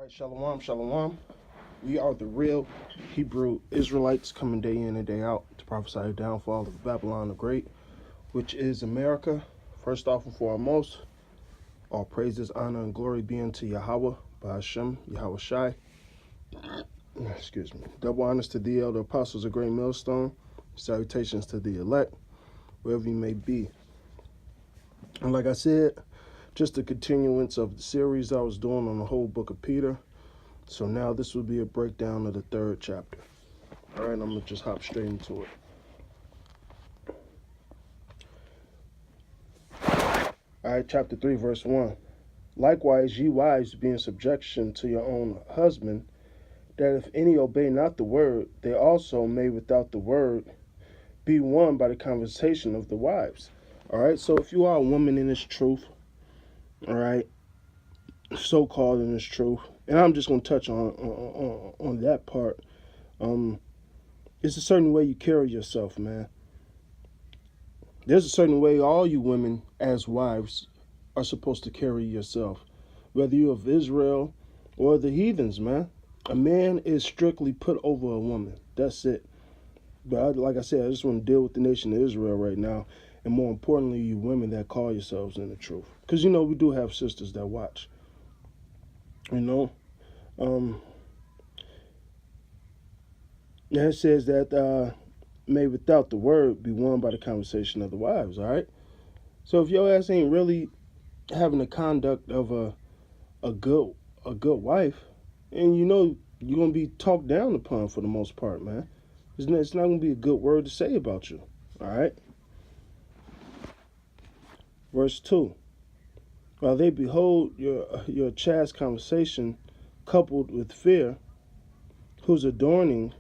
Right, shalom, shalom. We are the real Hebrew Israelites coming day in and day out to prophesy the downfall of Babylon the Great, which is America. First off and foremost, all praises, honor, and glory be unto Yahweh, Ba'ashem, Yahweh Shai. Excuse me. Double honors to the elder apostles of Great Millstone. Salutations to the elect, wherever you may be. And like I said, just a continuance of the series I was doing on the whole book of Peter. So now this will be a breakdown of the third chapter. All right, I'm going to just hop straight into it. All right, chapter 3, verse 1. Likewise, ye wives, be in subjection to your own husband, that if any obey not the word, they also may without the word be won by the conversation of the wives. All right, so if you are a woman in this truth, all right, so-called in this truth, and I'm just going to touch on that part. It's a certain way you carry yourself, man. There's a certain way all you women as wives are supposed to carry yourself, whether you're of Israel or the heathens, man. A man is strictly put over a woman. That's it. But like I said, I just want to deal with the nation of Israel right now, and more importantly, you women that call yourselves in the truth. Because, you know, we do have sisters that watch. You know? And it says that may without the word be won by the conversation of the wives, all right? So if your ass ain't really having the conduct of a good wife, and you know you're gonna be talked down upon for the most part, man. It's not gonna be a good word to say about you, all right? Verse 2. While they behold your chaste conversation coupled with fear, whose adorning,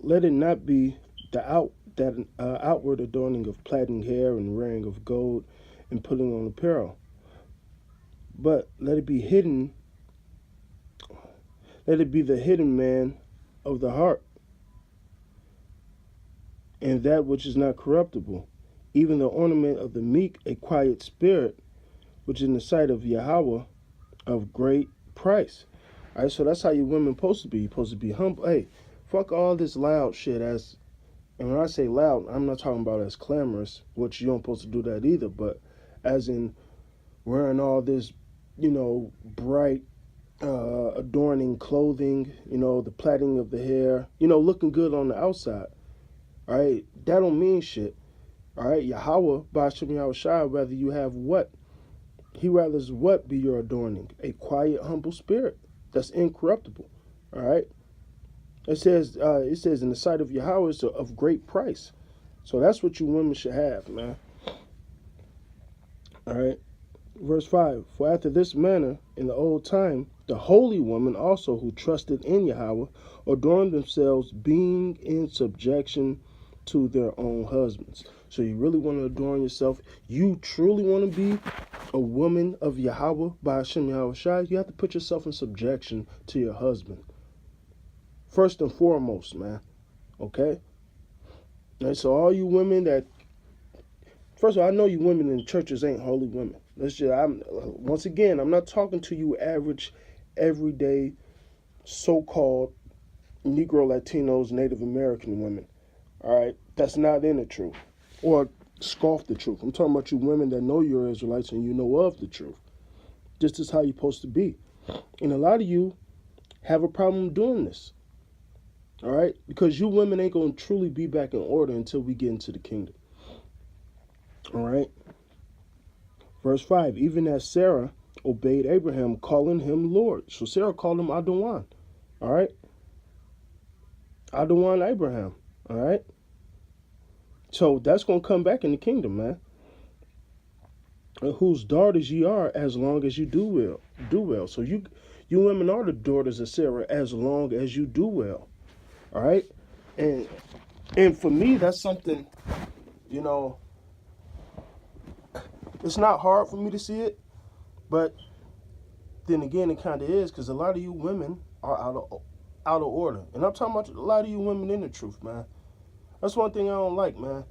let it not be the outward adorning of plaiting hair and wearing of gold and putting on apparel, but let it be hidden. Let it be the hidden man of the heart, and that which is not corruptible, even the ornament of the meek, a quiet spirit, which in the sight of Yahweh of great price. All right, so that's how you women supposed to be. You're supposed to be humble. Hey, fuck all this loud shit. And when I say loud, I'm not talking about as clamorous, which you don't supposed to do that either, but as in wearing all this, you know, bright, adorning clothing, you know, the plaiting of the hair, you know, looking good on the outside. All right, that don't mean shit. All right, Yahweh, Ba'ashem Yahweh Shai, whether you have what? He rathers what be your adorning? A quiet, humble spirit that's incorruptible. All right. It says in the sight of Yahweh is of great price. So that's what you women should have, man. All right. Verse 5. For after this manner, in the old time, the holy women also who trusted in Yahweh adorned themselves, being in subjection to their own husbands. So you really want to adorn yourself? You truly want to be a woman of Yahweh, Ba'ashem Yahweh Shai? You have to put yourself in subjection to your husband. First and foremost, man. Okay? And so all you women that, first of all, I know you women in churches ain't holy women. Once again, I'm not talking to you average, everyday, so-called Negro, Latinos, Native American women. All right? That's not in the truth. Or scoff the truth. I'm talking about you women that know you're Israelites and you know of the truth. This is how you're supposed to be. And a lot of you have a problem doing this. All right? Because you women ain't going to truly be back in order until we get into the kingdom. All right? Verse 5, even as Sarah obeyed Abraham, calling him Lord. So Sarah called him Adonai. All right? Adonai Abraham. All right? So that's going to come back in the kingdom, man. Whose daughters ye are as long as you do well. So you women are the daughters of Sarah as long as you do well. All right? And for me, that's something, you know, it's not hard for me to see it, but then again, it kind of is, because a lot of you women are out of order. And I'm talking about a lot of you women in the truth, man. That's one thing I don't like, man,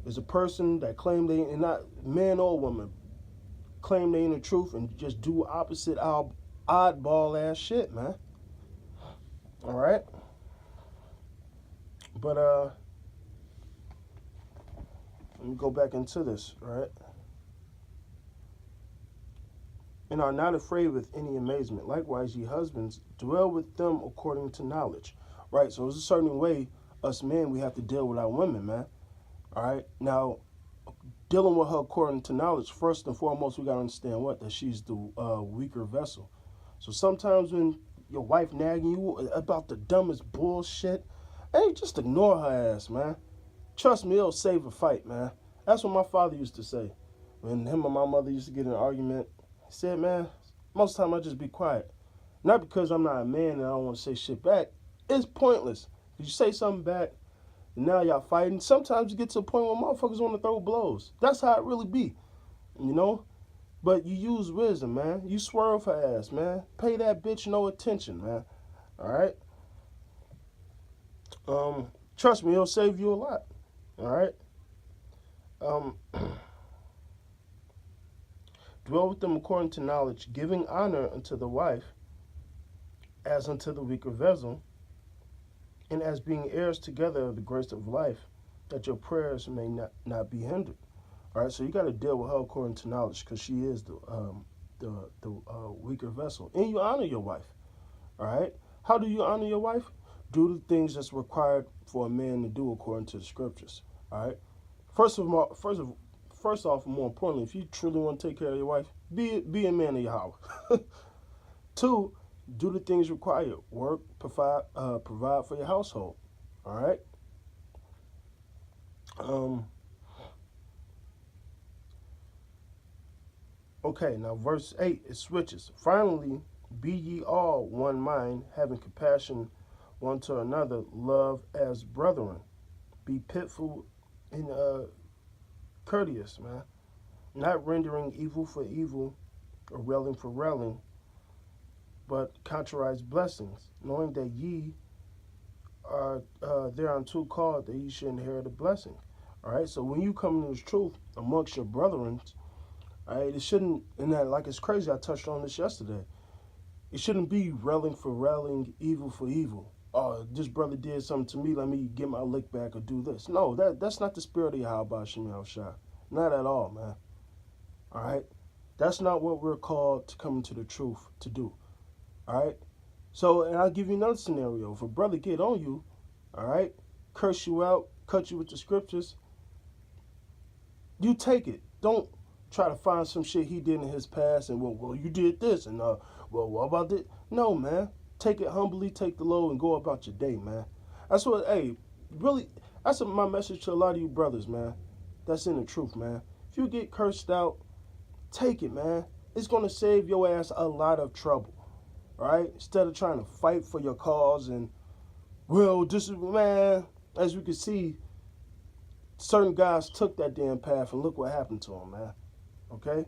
is a person that claim they, and not man or woman, claim they in the truth and just do opposite oddball ass shit, man. All right, but let me go back into this, right? And are not afraid with any amazement. Likewise, ye husbands, dwell with them according to knowledge, right? So there's a certain way us men we have to deal with our women, man. All right, now dealing with her according to knowledge, first and foremost, we gotta understand what that she's the weaker vessel. So sometimes when your wife nagging you about the dumbest bullshit, hey, just ignore her ass, man. Trust me, it'll save a fight, man. That's what my father used to say. When him and my mother used to get in an argument, he said, man, most of the time I just be quiet. Not because I'm not a man and I don't want to say shit back. It's pointless. If you say something back, and now y'all fighting. Sometimes you get to a point where motherfuckers want to throw blows. That's how it really be, you know? But you use wisdom, man. You swerve her ass, man. Pay that bitch no attention, man. All right? Trust me, it'll save you a lot. All right? Dwell with them according to knowledge, giving honor unto the wife as unto the weaker vessel, and as being heirs together of the grace of life, that your prayers may not be hindered. All right, so you got to deal with her according to knowledge, because she is the weaker vessel, and you honor your wife. All right, how do you honor your wife? Do the things that's required for a man to do according to the scriptures. All right, first off, more importantly, if you truly want to take care of your wife, be a man of Yahweh. Two, do the things required. Work, provide for your household. All right. Okay. Now, verse 8 it switches. Finally, be ye all one mind, having compassion one to another, love as brethren. Be pitiful and courteous, man. Not rendering evil for evil or railing for railing, but contrarize blessings, knowing that ye are thereunto called, that ye should inherit a blessing. All right, so when you come into this truth amongst your brethren, all right, it shouldn't, and that, like, it's crazy, I touched on this yesterday, it shouldn't be railing for railing, evil for evil. Oh, this brother did something to me, let me get my lick back or do this. No, that's not the spirit of Yahweh Shem Shah. Not at all, man. All right, that's not what we're called to come into the truth to do. All right, so, and I'll give you another scenario. If a brother get on you, all right, curse you out, cut you with the scriptures, you take it. Don't try to find some shit he did in his past and, well, you did this, and, well, what about this? No, man. Take it humbly, take the load, and go about your day, man. That's what, hey, really, that's my message to a lot of you brothers, man. That's in the truth, man. If you get cursed out, take it, man. It's going to save your ass a lot of trouble. Right? Instead of trying to fight for your cause and, well, this is, man, as we can see, certain guys took that damn path and look what happened to them, man. Okay?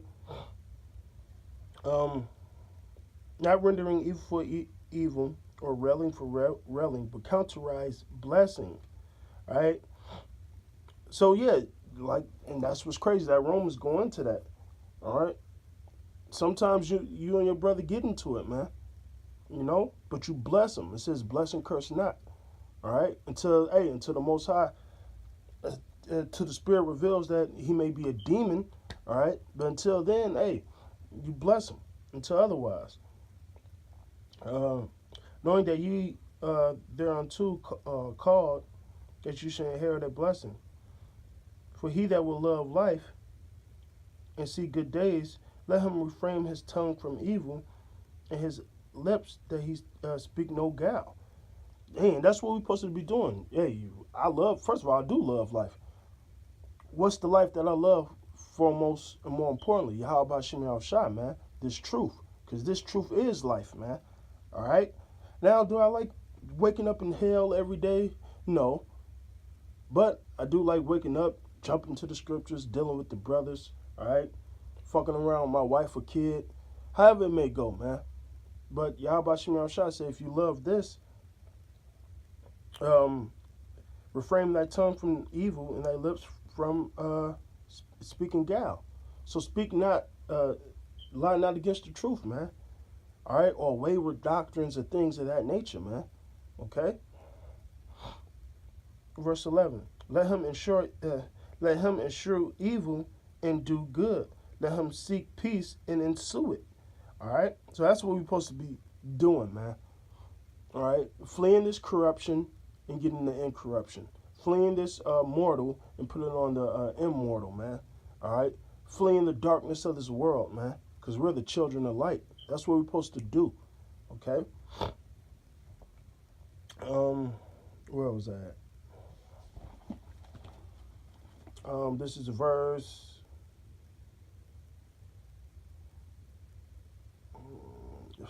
Not rendering evil for evil or railing for railing, but counterize blessing. Right? So, yeah, like, and that's what's crazy. That Romans go into that. All right? Sometimes you and your brother get into it, man. You know, but you bless them. It says, bless and curse not. All right, until the Most High, till the Spirit reveals that he may be a demon. All right, but until then, hey, you bless him. Until otherwise, knowing that ye thereunto called, that you should inherit a blessing. For he that will love life and see good days, let him refrain his tongue from evil, and his lips that he speak no guile. Hey, and that's what we're supposed to be doing. Hey, first of all, I do love life. What's the life that I love foremost and more importantly? Yahweh Shem Shah, man. This truth. Because this truth is life, man. All right? Now, do I like waking up in hell every day? No. But I do like waking up, jumping to the scriptures, dealing with the brothers, all right? Fucking around with my wife or kid. However it may go, man. But Yahweh Shem Shah said, if you love this, refrain thy tongue from evil and thy lips from speaking guile. So speak not lie not against the truth, man. All right, or wayward doctrines or things of that nature, man. Okay. Verse 11. Let him ensure evil and do good. Let him seek peace and ensue it. All right. So that's what we're supposed to be doing, man. All right, fleeing this corruption and getting the incorruption. Fleeing this mortal and putting it on the immortal, man. All right, fleeing the darkness of this world, man. Because we're the children of light. That's what we're supposed to do. Okay. Where was that? This is verse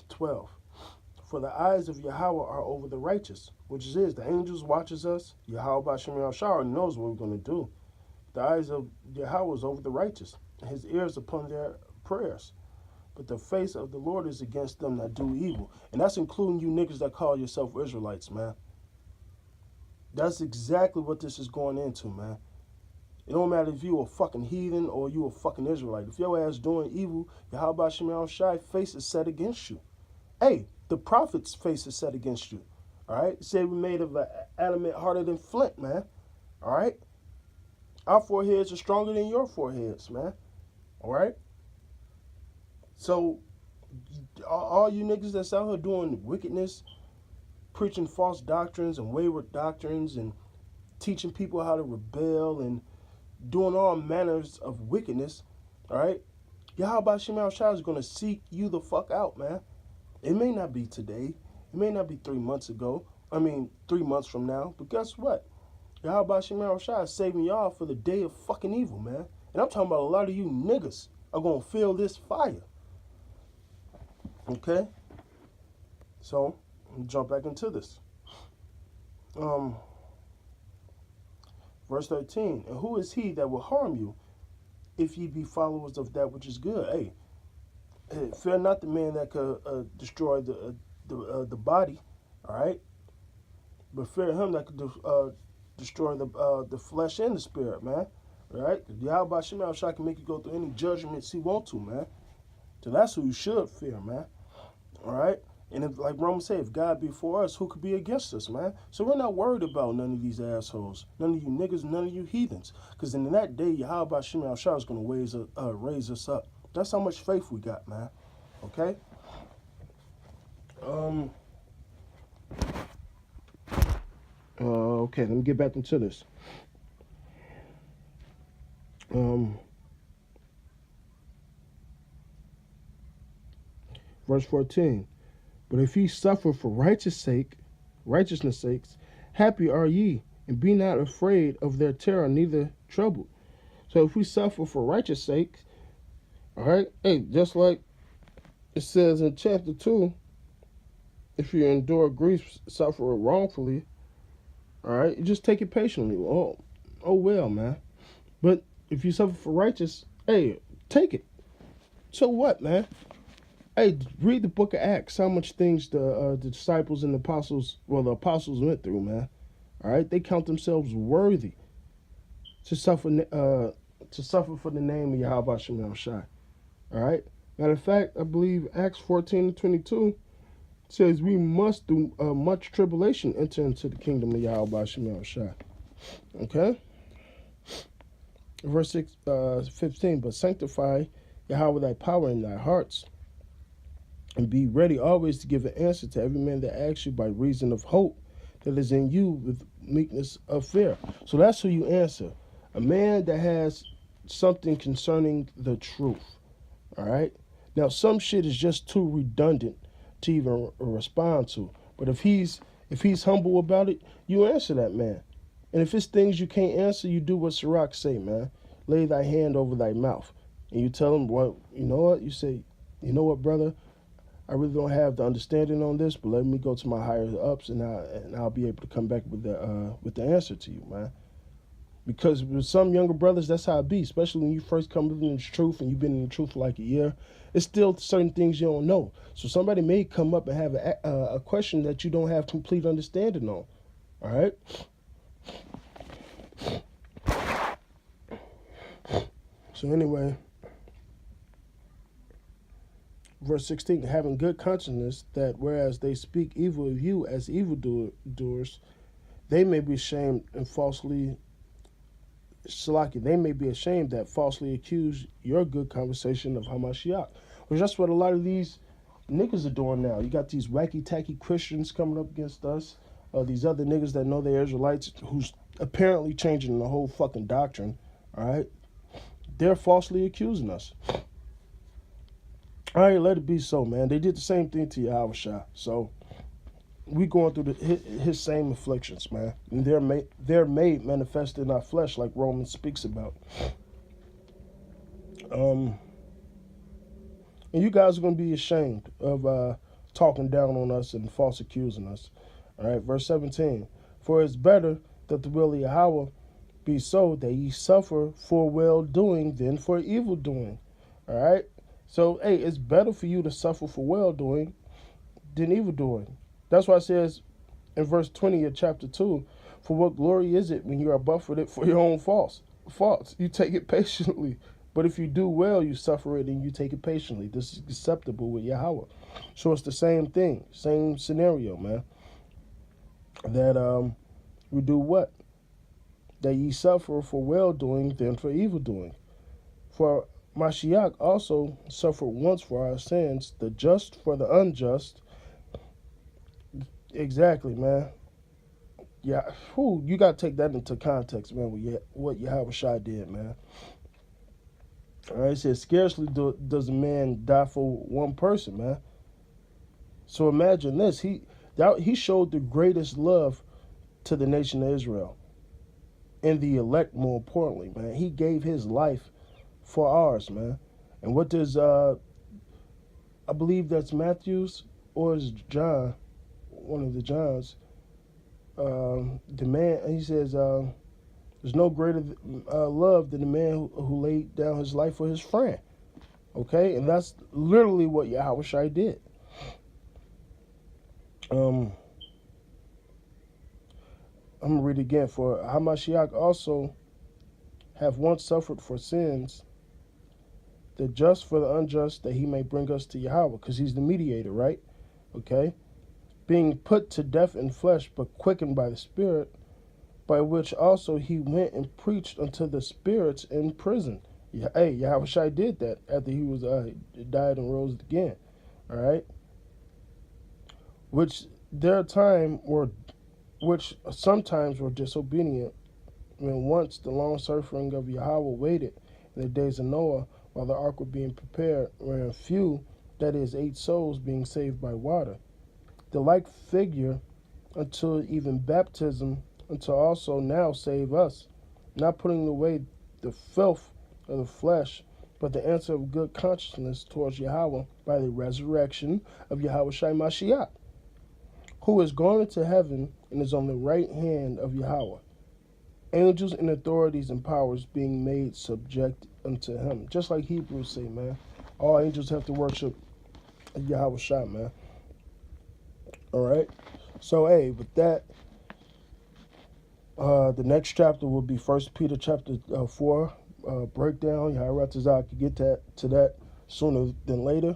12. For the eyes of Yahweh are over the righteous, which is the angels watches us. Yahweh Bashim Yahshua knows what we're going to do. The eyes of Yahweh is over the righteous, and his ears upon their prayers. But the face of the Lord is against them that do evil. And that's including you niggas that call yourself Israelites, man. That's exactly what this is going into, man. It don't matter if you a fucking heathen or you a fucking Israelite. If your ass doing evil, Yahweh Bashim Yahshua face is set against you. Hey, the prophet's face is set against you. All right? It said we made of an adamant harder than flint, man. All right? Our foreheads are stronger than your foreheads, man. All right? So, all you niggas that's out here doing wickedness, preaching false doctrines and wayward doctrines and teaching people how to rebel and doing all manners of wickedness, all right? Yahweh Shema Shai is going to seek you the fuck out, man. It may not be today. It may not be 3 months ago. 3 months from now. But guess what? Yahweh Shema Shai is saving y'all for the day of fucking evil, man. And I'm talking about a lot of you niggas are going to feel this fire. Okay? So, let me jump back into this. Verse 13. And who is he that will harm you if ye be followers of that which is good? Hey, fear not the man that could destroy the body, all right? But fear him that could destroy the flesh and the spirit, man. All right? Yahweh Shema Shai can make you go through any judgments he want to, man. So that's who you should fear, man. All right? And if, like Romans said, if God be for us, who could be against us, man? So we're not worried about none of these assholes, none of you niggas, none of you heathens. Because in that day, Yahweh Shema Shai is going to raise us up. That's how much faith we got, man. Okay? Okay, let me get back into this. Verse 14. But if ye suffer for righteousness' sakes, happy are ye, and be not afraid of their terror, neither troubled. So if we suffer for righteous' sake, all right, hey, just like it says in chapter 2, if you endure grief, suffer wrongfully, all right, you just take it patiently. Oh well, man. But if you suffer for righteous, hey, take it. So what, man? Hey, read the book of Acts, how much things the disciples and the apostles went through, man. All right, they count themselves worthy to suffer for the name of Yahweh Shema Shai. All right. Matter of fact, I believe Acts 14:22 says we must through much tribulation enter into the kingdom of Yahweh Shema Shai. Okay. Verse 15, but sanctify Yahweh thy power in thy hearts, and be ready always to give an answer to every man that asks you by reason of hope that is in you with meekness of fear. So that's who you answer. A man that has something concerning the truth. All right? Now, some shit is just too redundant to even respond to. But if he's humble about it, you answer that man. And if it's things you can't answer, you do what Sirach say, man. Lay thy hand over thy mouth. And you tell him, well, you know what? You say, you know what, brother? I really don't have the understanding on this, but let me go to my higher ups, and I'll be able to come back with the answer to you, man. Because with some younger brothers, that's how it be. Especially when you first come into the truth and you've been in the truth for like a year, it's still certain things you don't know. So somebody may come up and have a question that you don't have complete understanding on. All right. So anyway, verse 16, having good consciousness, that whereas they speak evil of you as evildoers, they may be ashamed and falsely Salaki, they may be ashamed that falsely accuse your good conversation of Hamashiach. Which that's what a lot of these niggas are doing now. You got these wacky tacky Christians coming up against us, these other niggas that know they're Israelites who's apparently changing the whole fucking doctrine. All right, they're falsely accusing us. All right, let it be so, man. They did the same thing to Yahushua. So we going through his same afflictions, man. And they're made manifest in our flesh, like Romans speaks about. And you guys are going to be ashamed of talking down on us and false accusing us. All right, verse 17. For it's better that the will of Yahweh be so that ye suffer for well-doing than for evil-doing. All right? So, hey, it's better for you to suffer for well-doing than evil-doing. That's why it says in verse 20 of chapter 2, for what glory is it when you are buffeted for your own faults? You take it patiently. But if you do well, you suffer it and you take it patiently. This is acceptable with Yahweh. So it's the same thing, same scenario, man. That we do what? That ye suffer for well-doing than for evil-doing. For Mashiach also suffered once for our sins, the just for the unjust. Exactly, man. Yeah, you got to take that into context, man, with what Yahushua did, man. All right, it says, scarcely does a man die for one person, man. So imagine this. He showed the greatest love to the nation of Israel. And the elect, more importantly, man. He gave his life for ours, man. And what does, I believe that's Matthew's or is John, one of the Johns, the man, he says, there's no greater love than the man who laid down his life for his friend. Okay? And that's literally what Yahushua did. I'm going to read again. For Hamashiach also have once suffered for sins, the just for the unjust, that he may bring us to Yahweh, because he's the mediator, right? Okay? Being put to death in flesh, but quickened by the Spirit, by which also he went and preached unto the spirits in prison. Hey, Yahushua did that after he was died and rose again. All right? Which sometimes were disobedient, when once the long suffering of Yahweh waited in the days of Noah, while the ark was being prepared, wherein few, that is, 8 souls, being saved by water. The like figure until even baptism, until also now save us, not putting away the filth of the flesh, but the answer of good consciousnness towards Yahweh by the resurrection of Yahushua Mashiach, who is gone into heaven and is on the right hand of Yahweh. Angels and authorities and powers being made subject unto him. Just like Hebrews say, man. All angels have to worship Yahushua, man. All right? So, hey, with that, the next chapter will be 1 Peter chapter 4 breakdown. Yaharatazak could get to that sooner than later.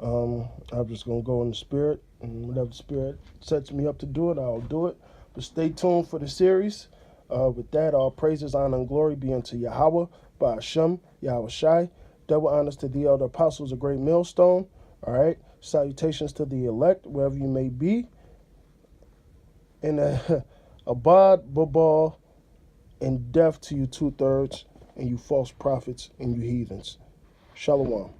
I'm just going to go in the Spirit, and whatever the Spirit sets me up to do it, I'll do it. But stay tuned for the series. With that, all praises, honor, and glory be unto Yahweh, by Hashem, Yahushai. Double honors to the elder apostles, a great millstone. All right. Salutations to the elect, wherever you may be. And Abad, Babal, and death to you 2/3, and you false prophets, and you heathens. Shalom.